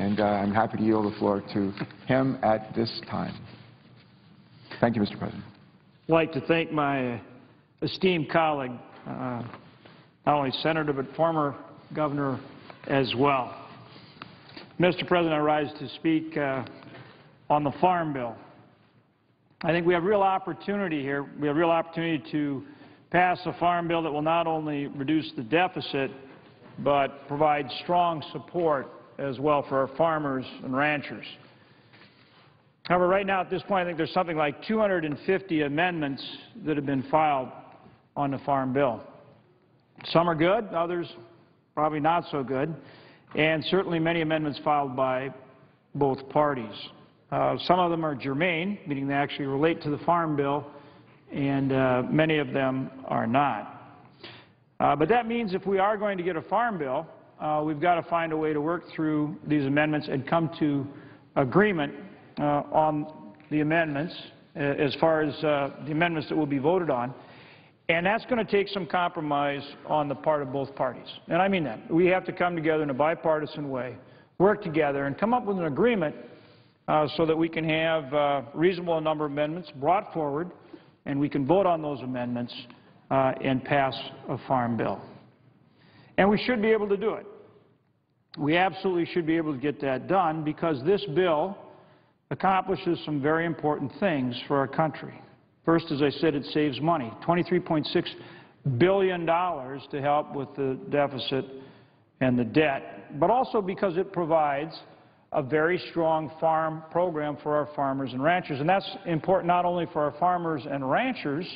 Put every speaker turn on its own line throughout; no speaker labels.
and I'm happy to yield the floor to him at this time. Thank you, Mr. President.
I'd like to thank my esteemed colleague, not only Senator but former Governor as well. Mr. President, I rise to speak on the Farm Bill. I think we have real opportunity here. We have real opportunity to pass a Farm Bill that will not only reduce the deficit, but provide strong support as well for our farmers and ranchers. However, right now at this point, I think there's something like 250 amendments that have been filed on the Farm Bill. Some are good, others probably not so good, and certainly many amendments filed by both parties. Some of them are germane, meaning they actually relate to the Farm Bill, and many of them are not. But that means if we are going to get a Farm Bill, we've got to find a way to work through these amendments and come to agreement on the amendments as far as the amendments that will be voted on. And that's going to take some compromise on the part of both parties. And I mean that. We have to come together in a bipartisan way, work together, and come up with an agreement so that we can have a reasonable number of amendments brought forward, and we can vote on those amendments and pass a Farm Bill. And we should be able to do it. We absolutely should be able to get that done because this bill accomplishes some very important things for our country. First, as I said, it saves money, $23.6 billion to help with the deficit and the debt, but also because it provides a very strong farm program for our farmers and ranchers. And that's important not only for our farmers and ranchers,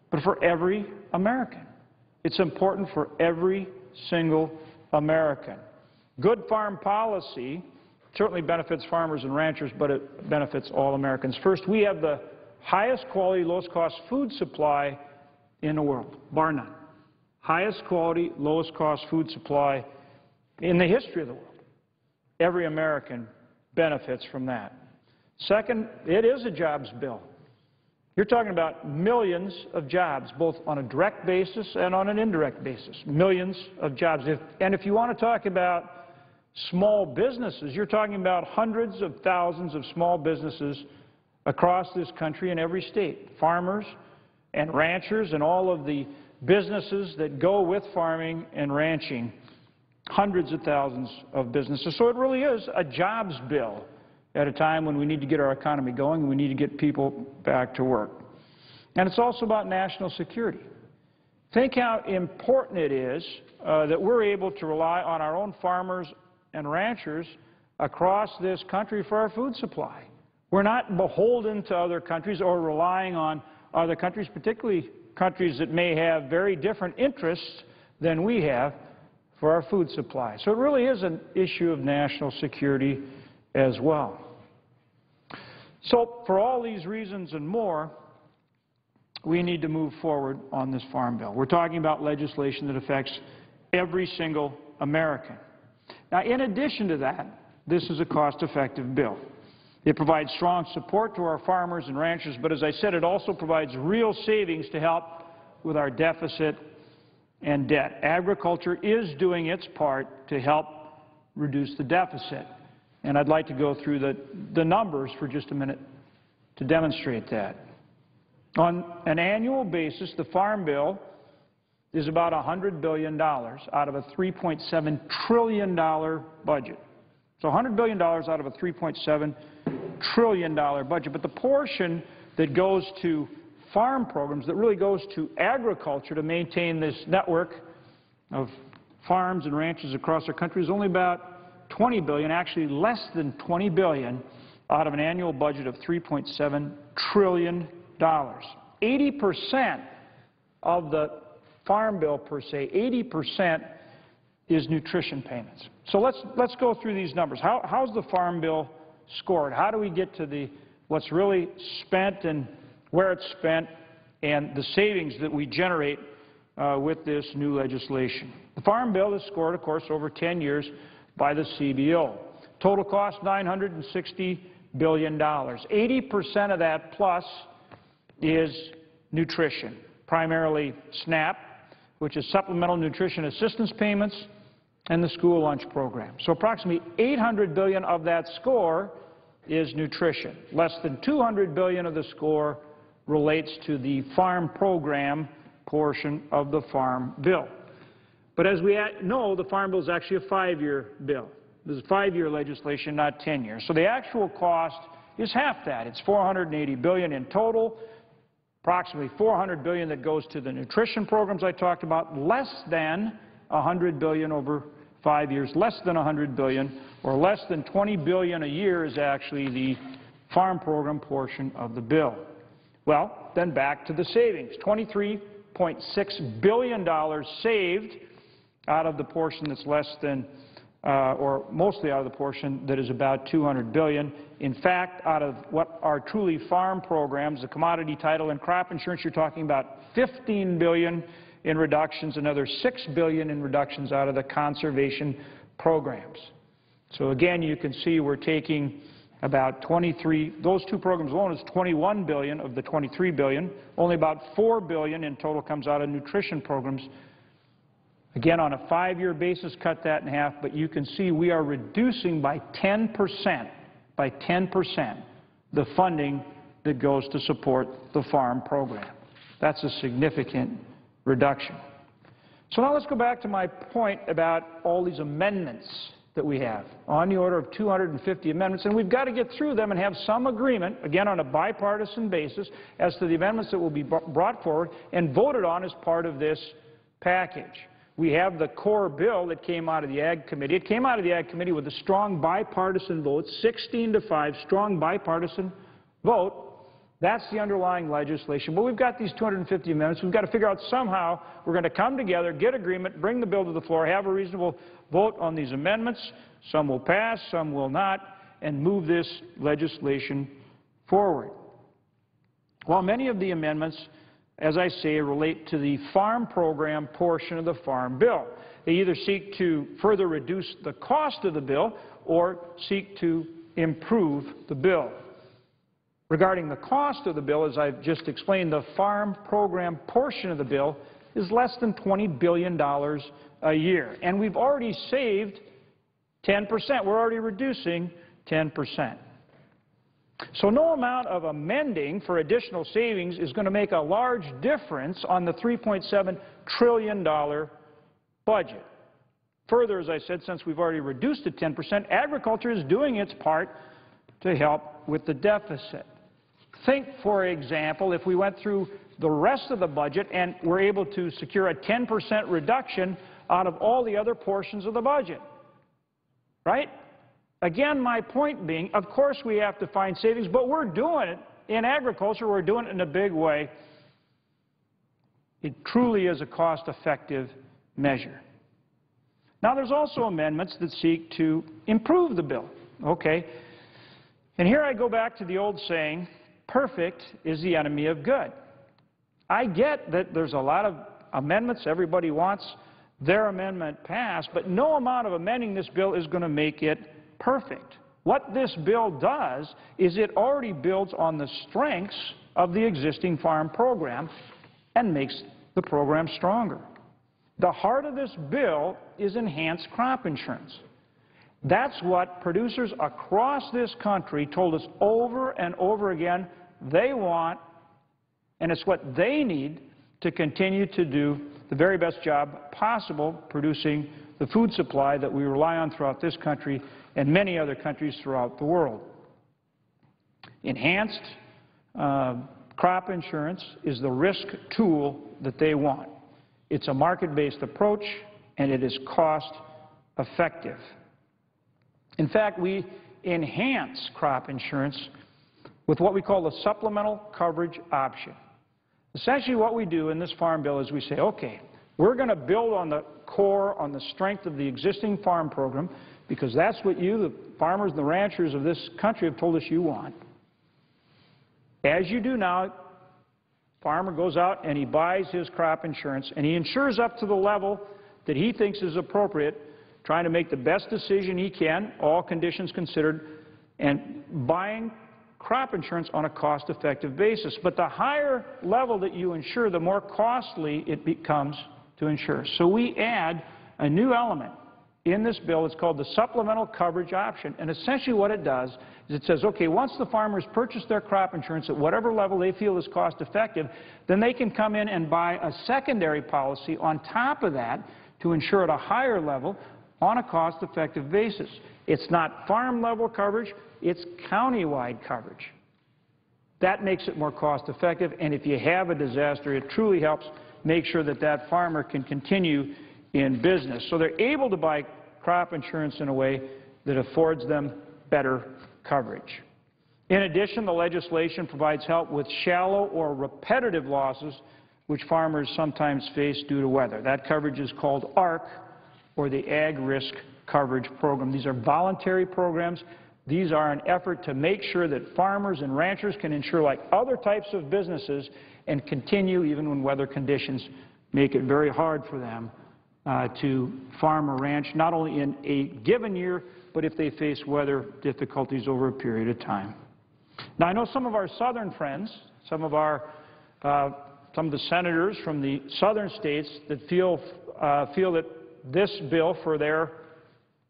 but for every American. It's important for every single American. Good farm policy certainly benefits farmers and ranchers, but it benefits all Americans. First, we have the highest quality, lowest cost food supply in the world, bar none. Highest quality, lowest cost food supply in the history of the world. Every American benefits from that. Second, it is a jobs bill. You're talking about millions of jobs, both on a direct basis and on an indirect basis. Millions of jobs. And if you want to talk about small businesses, you're talking about hundreds of thousands of small businesses across this country in every state. Farmers and ranchers and all of the businesses that go with farming and ranching. Hundreds of thousands of businesses. So it really is a jobs bill at a time when we need to get our economy going and we need to get people back to work. And it's also about national security. Think how important it is that we're able to rely on our own farmers and ranchers across this country for our food supply. We're not beholden to other countries or relying on other countries, particularly countries that may have very different interests than we have for our food supply. So it really is an issue of national security as well. So for all these reasons and more, we need to move forward on this Farm Bill. We're talking about legislation that affects every single American. Now, in addition to that, this is a cost-effective bill. It provides strong support to our farmers and ranchers, but as I said, it also provides real savings to help with our deficit and debt. Agriculture is doing its part to help reduce the deficit. And I'd like to go through the numbers for just a minute to demonstrate that. On an annual basis, the Farm Bill is about $100 billion out of a $3.7 trillion budget. So $100 billion out of a $3.7 trillion budget. But the portion that goes to farm programs, that really goes to agriculture to maintain this network of farms and ranches across our country, is only about $20 billion, actually less than $20 billion out of an annual budget of $3.7 trillion. 80% of the Farm Bill per se, 80% is nutrition payments. So let's go through these numbers. How's the Farm Bill scored? How do we get to what's really spent and where it's spent and the savings that we generate with this new legislation? The Farm Bill is scored, of course, over 10 years by the CBO. Total cost, $960 billion. 80% of that plus is nutrition, primarily SNAP, which is Supplemental Nutrition Assistance Payments, and the school lunch program. So approximately $800 billion of that score is nutrition. Less than $200 billion of the score relates to the farm program portion of the Farm Bill. But as we know, the Farm Bill is actually a 5-year bill. This is 5-year legislation, not 10 years. So the actual cost is half that. It's $480 billion in total, approximately $400 billion that goes to the nutrition programs I talked about, less than $100 billion over 5 years, less than $100 billion, or less than $20 billion a year is actually the farm program portion of the bill. Well, then back to the savings. $23.6 billion saved out of the portion that's less than, or mostly out of the portion that is about $200 billion. In fact, out of what are truly farm programs, the commodity title and crop insurance, you're talking about $15 billion in reductions, another $6 billion in reductions out of the conservation programs. So again, you can see we're taking about 23, those two programs alone is $21 billion of the $23 billion. Only about $4 billion in total comes out of nutrition programs. Again, on a 5-year basis, cut that in half, but you can see we are reducing by 10%, the funding that goes to support the farm program. That's a significant reduction. So now let's go back to my point about all these amendments that we have, on the order of 250 amendments, and we've got to get through them and have some agreement, again on a bipartisan basis, as to the amendments that will be brought forward and voted on as part of this package. We have the core bill that came out of the Ag Committee. It came out of the Ag Committee with a strong bipartisan vote, 16-5, strong bipartisan vote. That's the underlying legislation. But we've got these 250 amendments. We've got to figure out somehow we're going to come together, get agreement, bring the bill to the floor, have a reasonable vote on these amendments. Some will pass, some will not, and move this legislation forward. While many of the amendments, as I say, relate to the farm program portion of the Farm Bill. They either seek to further reduce the cost of the bill or seek to improve the bill. Regarding the cost of the bill, as I've just explained, the farm program portion of the bill is less than $20 billion a year. And we've already saved 10%. We're already reducing 10%. So no amount of amending for additional savings is going to make a large difference on the $3.7 trillion budget. Further, as I said, since we've already reduced it 10%, agriculture is doing its part to help with the deficit. Think, for example, if we went through the rest of the budget and were able to secure a 10% reduction out of all the other portions of the budget, right? Again, my point being, of course we have to find savings, but we're doing it in agriculture. We're doing it in a big way. It truly is a cost-effective measure. Now, there's also amendments that seek to improve the bill, okay? And here I go back to the old saying, perfect is the enemy of good. I get that there's a lot of amendments. Everybody wants their amendment passed, but no amount of amending this bill is going to make it perfect. What this bill does is it already builds on the strengths of the existing farm program and makes the program stronger. The heart of this bill is enhanced crop insurance. That's what producers across this country told us over and over again they want, and it's what they need to continue to do the very best job possible producing the food supply that we rely on throughout this country and many other countries throughout the world. Enhanced crop insurance is the risk tool that they want. It's a market-based approach, and it is cost-effective. In fact, we enhance crop insurance with what we call the supplemental coverage option. Essentially what we do in this Farm Bill is we say, okay, we're going to build on the core, on the strength of the existing farm program, because that's what you, the farmers and the ranchers of this country, have told us you want. As you do now, farmer goes out and he buys his crop insurance, and he insures up to the level that he thinks is appropriate, trying to make the best decision he can, all conditions considered, and buying crop insurance on a cost-effective basis. But the higher level that you insure, the more costly it becomes to insure. So we add a new element in this bill. It's called the supplemental coverage option. And essentially what it does is it says, okay, once the farmers purchase their crop insurance at whatever level they feel is cost effective, then they can come in and buy a secondary policy on top of that to insure at a higher level on a cost-effective basis. It's not farm-level coverage, it's county-wide coverage. That makes it more cost-effective, and if you have a disaster, it truly helps make sure that that farmer can continue in business. So they're able to buy crop insurance in a way that affords them better coverage. In addition, the legislation provides help with shallow or repetitive losses which farmers sometimes face due to weather. That coverage is called ARC, or the Ag Risk Coverage Program. These are voluntary programs. These are an effort to make sure that farmers and ranchers can insure like other types of businesses and continue even when weather conditions make it very hard for them to farm or ranch, not only in a given year, but if they face weather difficulties over a period of time. Now, I know some of our southern friends, some of the senators from the southern states that feel that this bill for their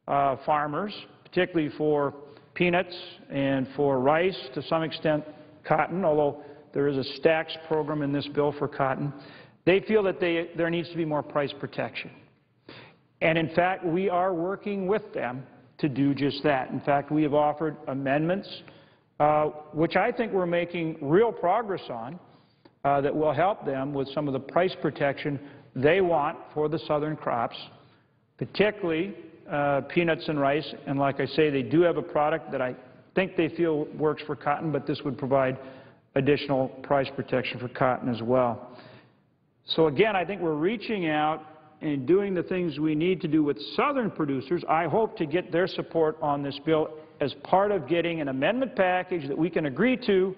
farmers, particularly for peanuts and for rice, to some extent cotton, although there is a stacks program in this bill for cotton, they feel that there needs to be more price protection. And in fact, we are working with them to do just that. In fact, we have offered amendments, which I think we're making real progress on, that will help them with some of the price protection they want for the southern crops, particularly peanuts and rice. And like I say, they do have a product that I think they feel works for cotton, but this would provide additional price protection for cotton as well. So again, I think we're reaching out and doing the things we need to do with southern producers. I hope to get their support on this bill as part of getting an amendment package that we can agree to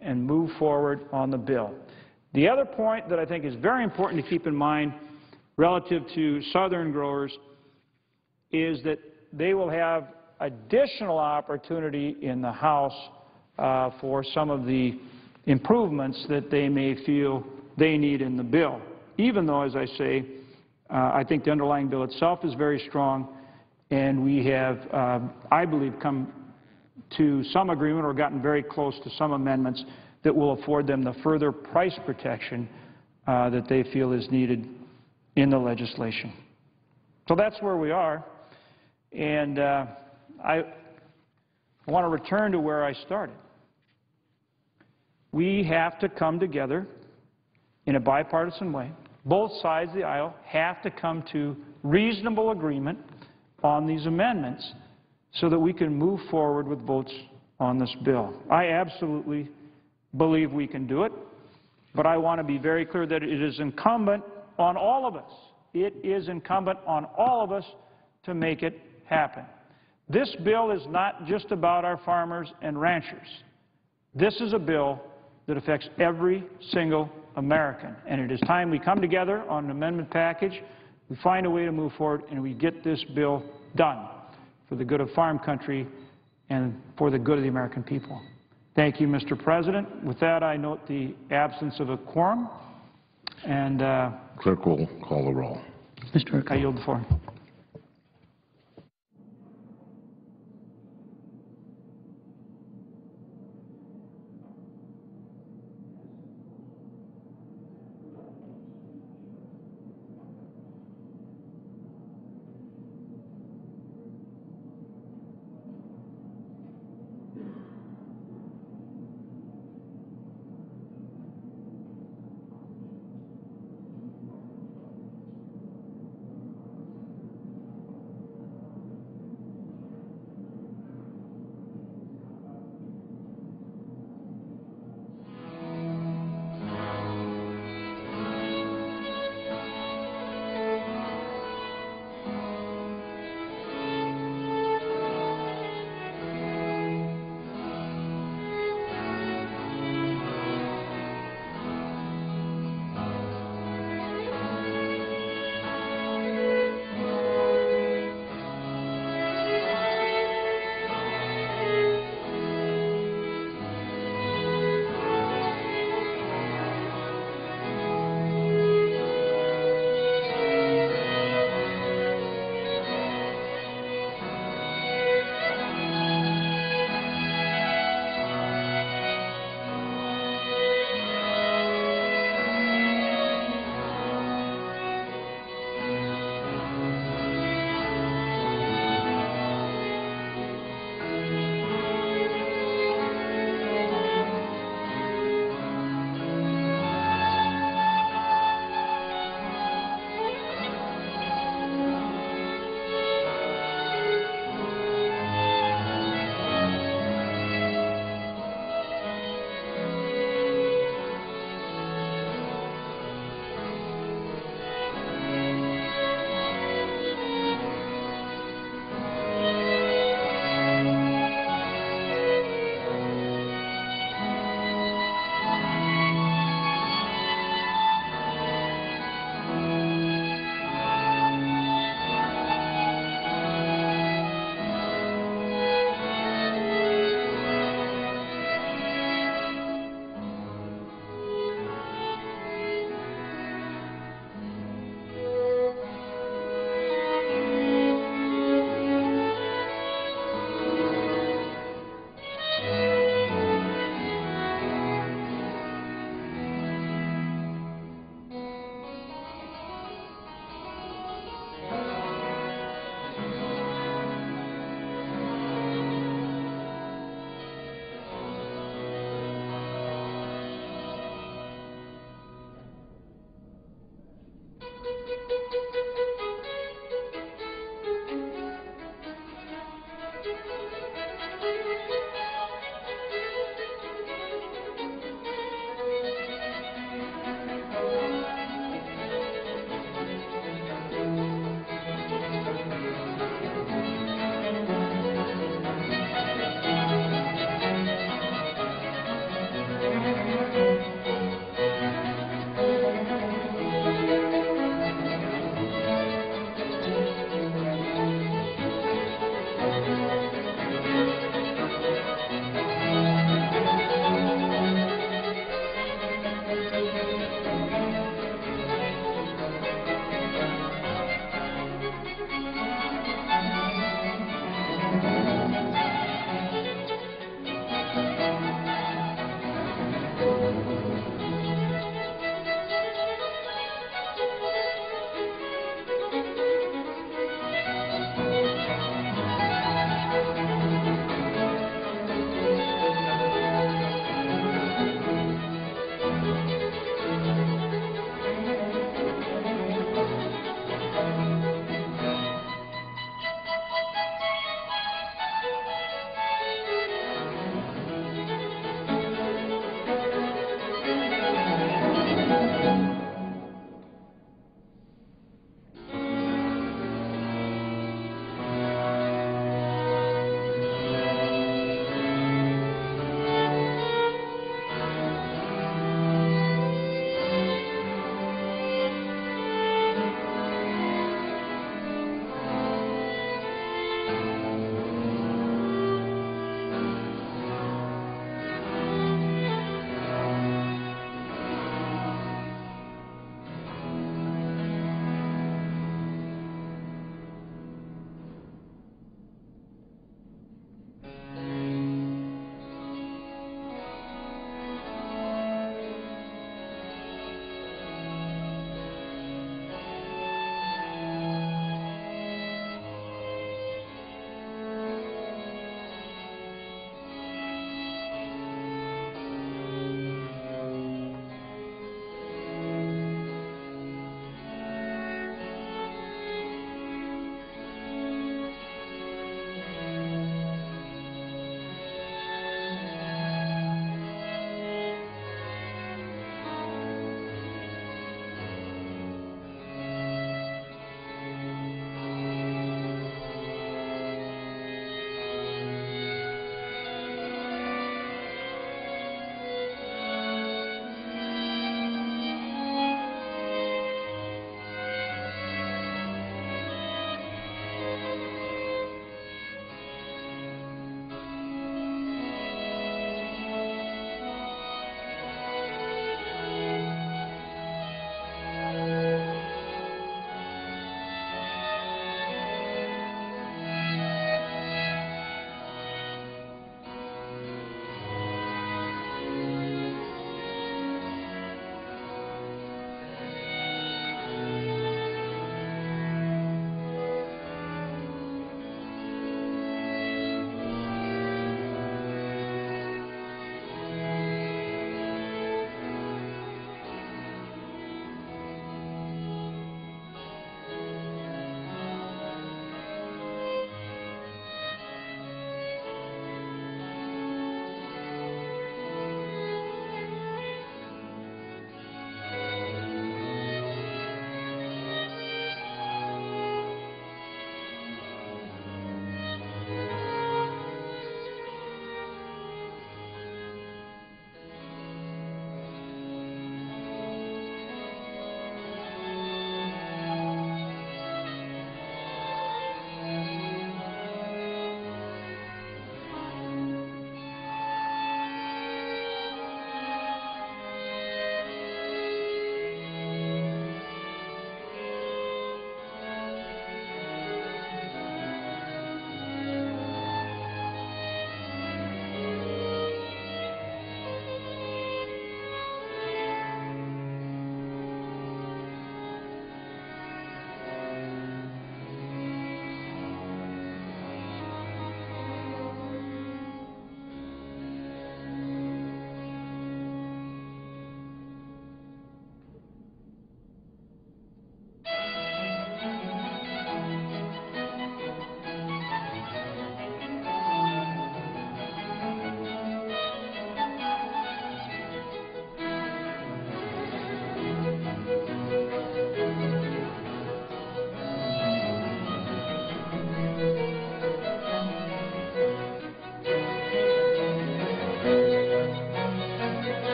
and move forward on the bill. The other point that I think is very important to keep in mind relative to southern growers is that they will have additional opportunity in the House for some of the improvements that they may feel they need in the bill, even though, as I say, I think the underlying bill itself is very strong, and we have, I believe, come to some agreement or gotten very close to some amendments that will afford them the further price protection that they feel is needed in the legislation. So that's where we are, and I want to return to where I started. We have to come together in a bipartisan way. Both sides of the aisle have to come to reasonable agreement on these amendments so that we can move forward with votes on this bill. I absolutely believe we can do it, but I want to be very clear that it is incumbent on all of us. It is incumbent on all of us to make it happen. This bill is not just about our farmers and ranchers. This is a bill that affects every single American, and it is time we come together on an amendment package, we find a way to move forward, and we get this bill done for the good of farm country and for the good of the American people. Thank you, Mr. President. With that, I note the absence of a quorum, and
Clerk will call the roll.
I yield the floor.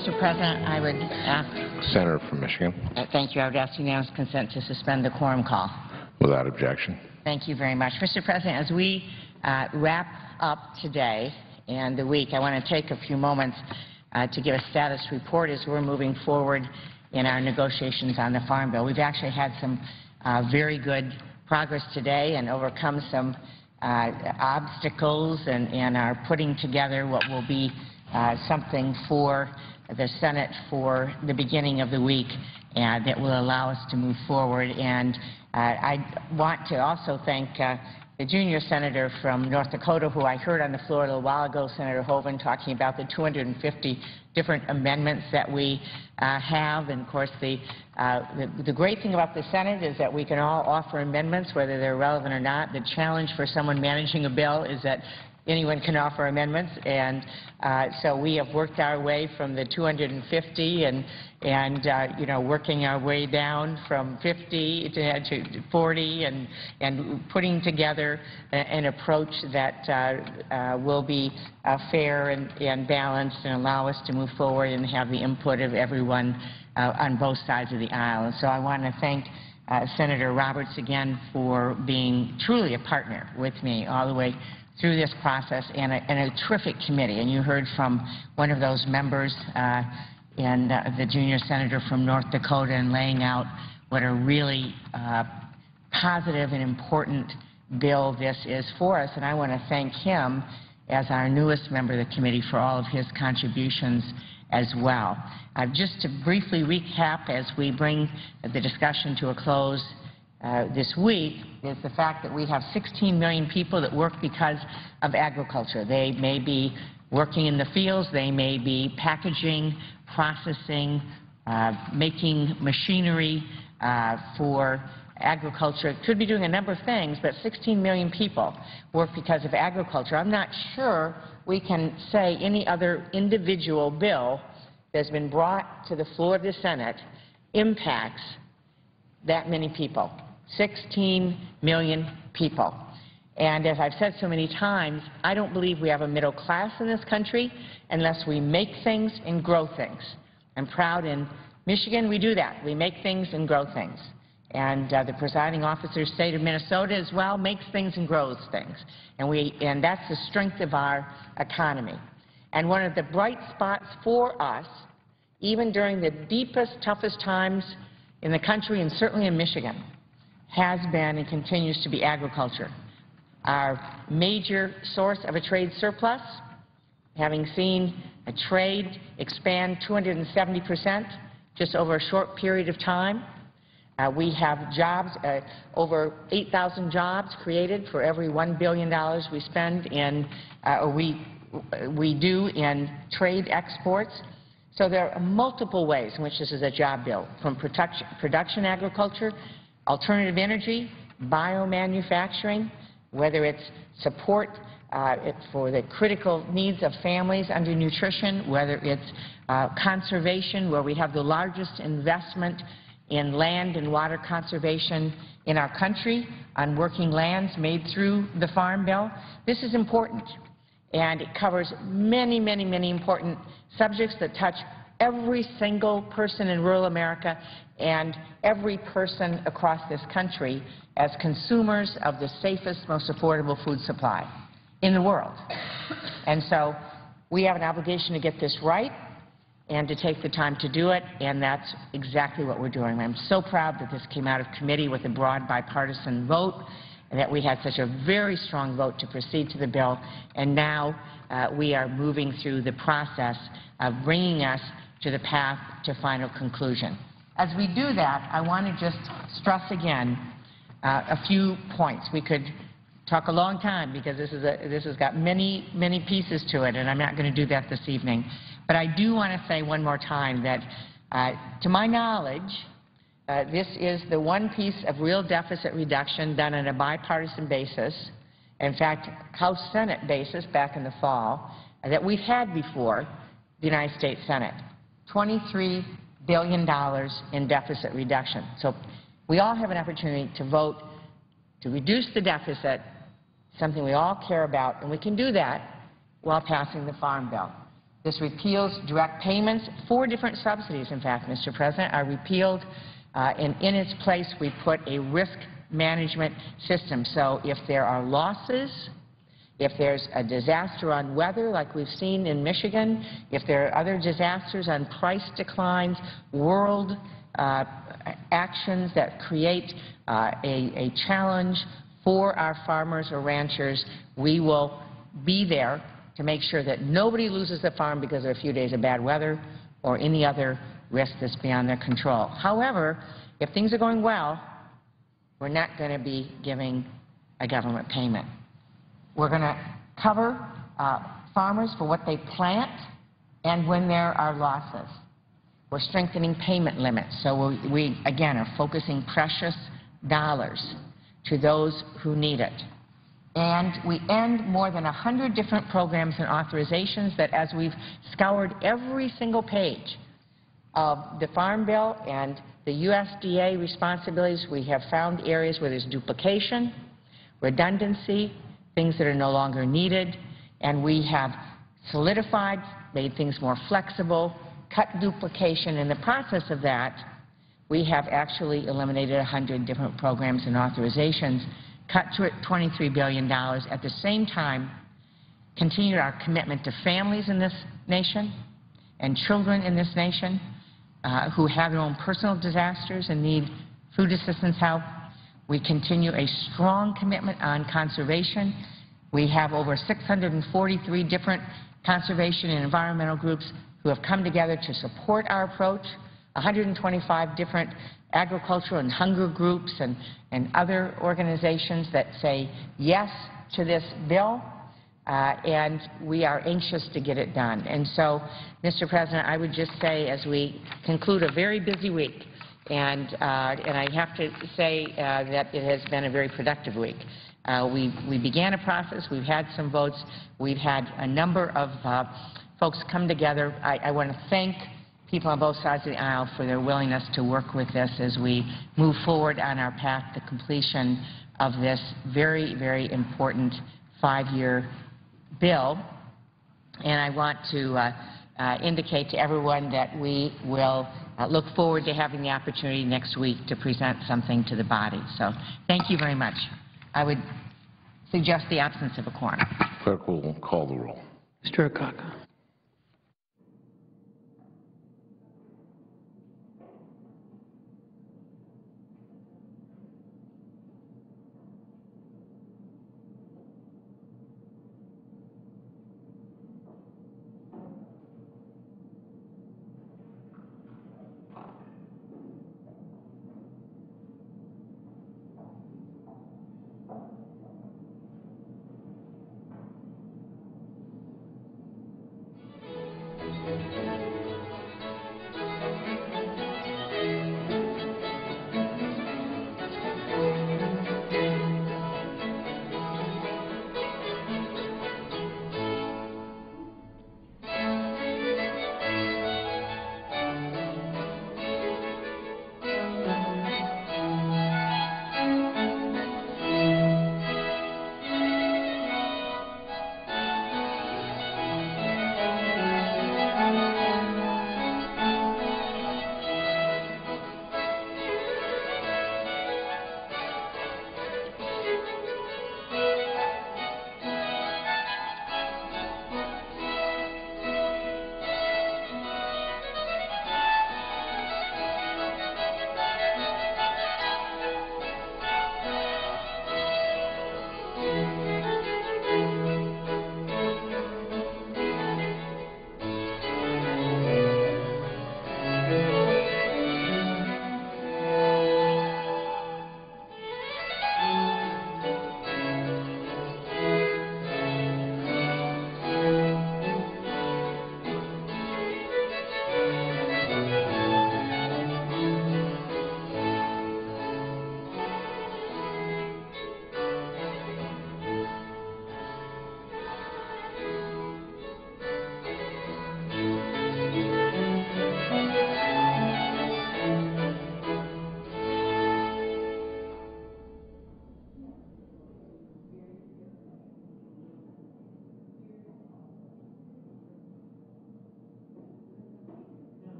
Mr. President, I would ask,
Senator from Michigan,
thank you, I would ask unanimous consent to suspend the quorum call.
without objection.
Thank you very much. Mr. President, as we wrap up today and the week, I want to take a few moments to give a status report as we're moving forward in our negotiations on the Farm Bill. We've actually had some very good progress today and overcome some obstacles and are putting together what will be something for the Senate for the beginning of the week that will allow us to move forward. And I want to also thank the junior senator from North Dakota, who I heard on the floor a little while ago, Senator Hoeven, talking about the 250 different amendments that we have. And, of course, the great thing about the Senate is that we can all offer amendments, whether they're relevant or not. The challenge for someone managing a bill is that anyone can offer amendments, and so we have worked our way from the 250 and you know, working our way down from 50 to 40 and putting together an approach that will be fair and balanced and allow us to move forward and have the input of everyone on both sides of the aisle. And so I want to thank Senator Roberts again for being truly a partner with me all the way through this process, and a terrific committee. And you heard from one of those members and the junior senator from North Dakota in laying out what a really positive and important bill this is for us. And I want to thank him as our newest member of the committee for all of his contributions as well. Just to briefly recap as we bring the discussion to a close this week is the fact that we have 16 million people that work because of agriculture. They may be working in the fields, they may be packaging, processing, making machinery for agriculture. It could be doing a number of things, but 16 million people work because of agriculture. I'm not sure we can say any other individual bill that's been brought to the floor of the Senate impacts that many people. 16 million people. And as I've said so many times, I don't believe we have a middle class in this country unless we make things and grow things. I'm proud in Michigan we do that. We make things and grow things. And the presiding officer, state of Minnesota as well, makes things and grows things. And that's the strength of our economy. And one of the bright spots for us, even during the deepest, toughest times in the country and certainly in Michigan, has been and continues to be agriculture. Our major source of a trade surplus, having seen a trade expand 270% just over a short period of time. We have jobs, over 8,000 jobs created for every $1 billion we spend in, we do in trade exports. So there are multiple ways in which this is a job bill, from production agriculture, alternative energy, biomanufacturing, whether it's support for the critical needs of families under nutrition, whether it's conservation, where we have the largest investment in land and water conservation in our country on working lands made through the Farm Bill. This is important, and it covers many, many, many important subjects that touch every single person in rural America and every person across this country as consumers of the safest, most affordable food supply in the world. And so we have an obligation to get this right and to take the time to do it, and that's exactly what we're doing. I'm so proud that this came out of committee with a broad bipartisan vote and that we had such a very strong vote to proceed to the bill, and now we are moving through the process of bringing us to the path to final conclusion. As we do that, I want to just stress again a few points. We could talk a long time because this has got many, many pieces to it, and I'm not going to do that this evening. But I do want to say one more time that, to my knowledge, this is the one piece of real deficit reduction done on a bipartisan basis, in fact, House-Senate basis back in the fall, that we've had before the United States Senate. $23 billion in deficit reduction. So we all have an opportunity to vote to reduce the deficit, something we all care about, and we can do that while passing the Farm Bill. This repeals direct payments. 4 different subsidies, in fact, Mr. President, are repealed, and in its place we put a risk management system. So if there are losses, if there's a disaster on weather like we've seen in Michigan, if there are other disasters on price declines, world actions that create a challenge for our farmers or ranchers, we will be there to make sure that nobody loses the farm because of a few days of bad weather or any other risk that's beyond their control. However, if things are going well, we're not going to be giving a government payment. We're going to cover farmers for what they plant and when there are losses. We're strengthening payment limits, so we again, are focusing precious dollars to those who need it. And we end more than 100 different programs and authorizations that, as we've scoured every single page of the Farm Bill and the USDA responsibilities, we have found areas where there's duplication, redundancy, things that are no longer needed, and we have solidified, made things more flexible, cut duplication. In the process of that, we have actually eliminated 100 different programs and authorizations, cut to $23 billion. At the same time, continued our commitment to families in this nation and children in this nation who have their own personal disasters and need food assistance help. We continue a strong commitment on conservation. We have over 643 different conservation and environmental groups who have come together to support our approach, 125 different agricultural and hunger groups and other organizations that say yes to this bill, and we are anxious to get it done. And so, Mr. President, I would just say, as we conclude a very busy week, and I have to say that it has been a very productive week. We began a process. We've had some votes. We've had a number of folks come together. I want to thank people on both sides of the aisle for their willingness to work with us as we move forward on our path to completion of this very, very important 5-year bill. And I want to indicate to everyone that we will look forward to having the opportunity next week to present something to the body. So thank you very much. I would suggest the absence of a quorum.
Clerk will call the roll.
Mr. Akaka.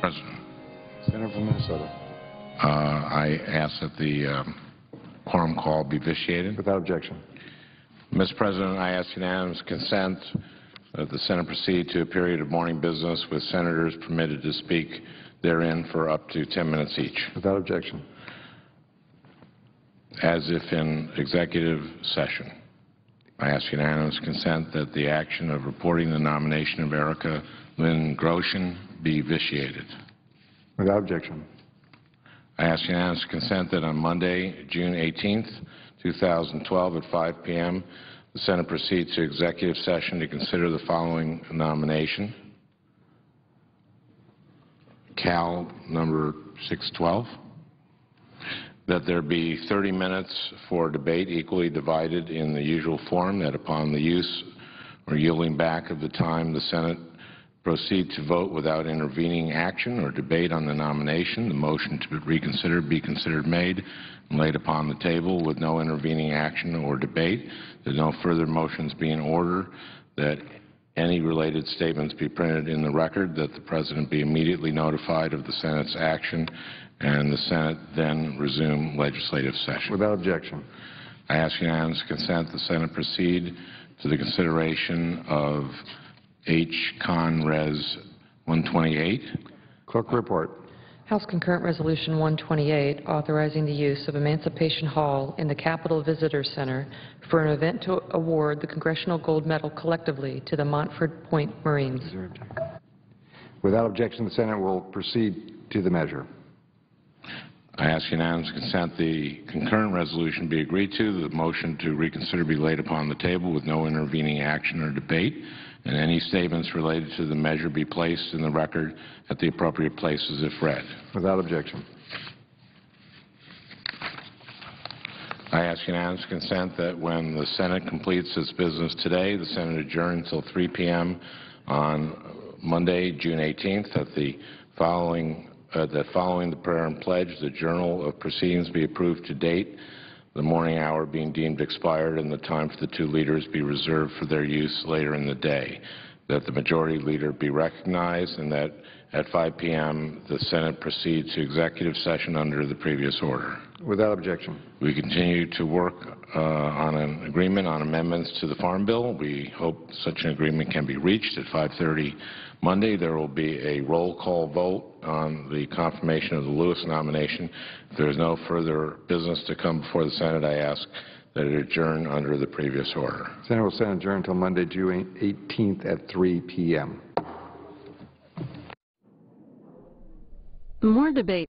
President,
Senator from Minnesota.
I ask that the quorum call be vitiated.
Without objection.
Mr. President, I ask unanimous consent that the Senate proceed to a period of morning business with senators permitted to speak therein for up to 10 minutes each.
Without objection.
As if in executive session, I ask unanimous consent that the action of reporting the nomination of Erica Lynn Grosjean be vitiated.
Without objection.
I ask unanimous consent that on Monday, June 18th, 2012 at 5 p.m., the Senate proceeds to executive session to consider the following nomination. Cal number 612. That there be 30 minutes for debate equally divided in the usual form, that upon the use or yielding back of the time the Senate proceed to vote without intervening action or debate on the nomination, the motion to reconsider be considered made and laid upon the table with no intervening action or debate. That no further motions be in order, that any related statements be printed in the record, that the President be immediately notified of the Senate's action, and the Senate then resume legislative session.
Without objection.
I ask unanimous consent the Senate proceed to the consideration of H. Con. Res. 128.
Clerk report.
House Concurrent Resolution 128, authorizing the use of Emancipation Hall in the Capitol Visitor Center for an event to award the Congressional Gold Medal collectively to the Montford Point Marines.
Is there objection? Without objection, the Senate will proceed to the measure.
I ask unanimous consent the concurrent resolution be agreed to, the motion to reconsider be laid upon the table with no intervening action or debate, and any statements related to the measure be placed in the record at the appropriate places if read.
Without objection.
I ask unanimous consent that when the Senate completes its business today, the Senate adjourn until 3 p.m. on Monday, June 18th, that following the prayer and pledge, the journal of proceedings be approved to date, the morning hour being deemed expired and the time for the two leaders be reserved for their use later in the day, that the majority leader be recognized, and that at 5 p.m. the Senate proceed to executive session under the previous order.
Without objection.
We continue to work on an agreement on amendments to the Farm Bill. We hope such an agreement can be reached at 5:30 Monday. There will be a roll call vote on the confirmation of the Lewis nomination. If there is no further business to come before the Senate, I ask that it adjourn under the previous order.
Senate will stand adjourned until Monday, June 18th at 3 p.m.
More debate.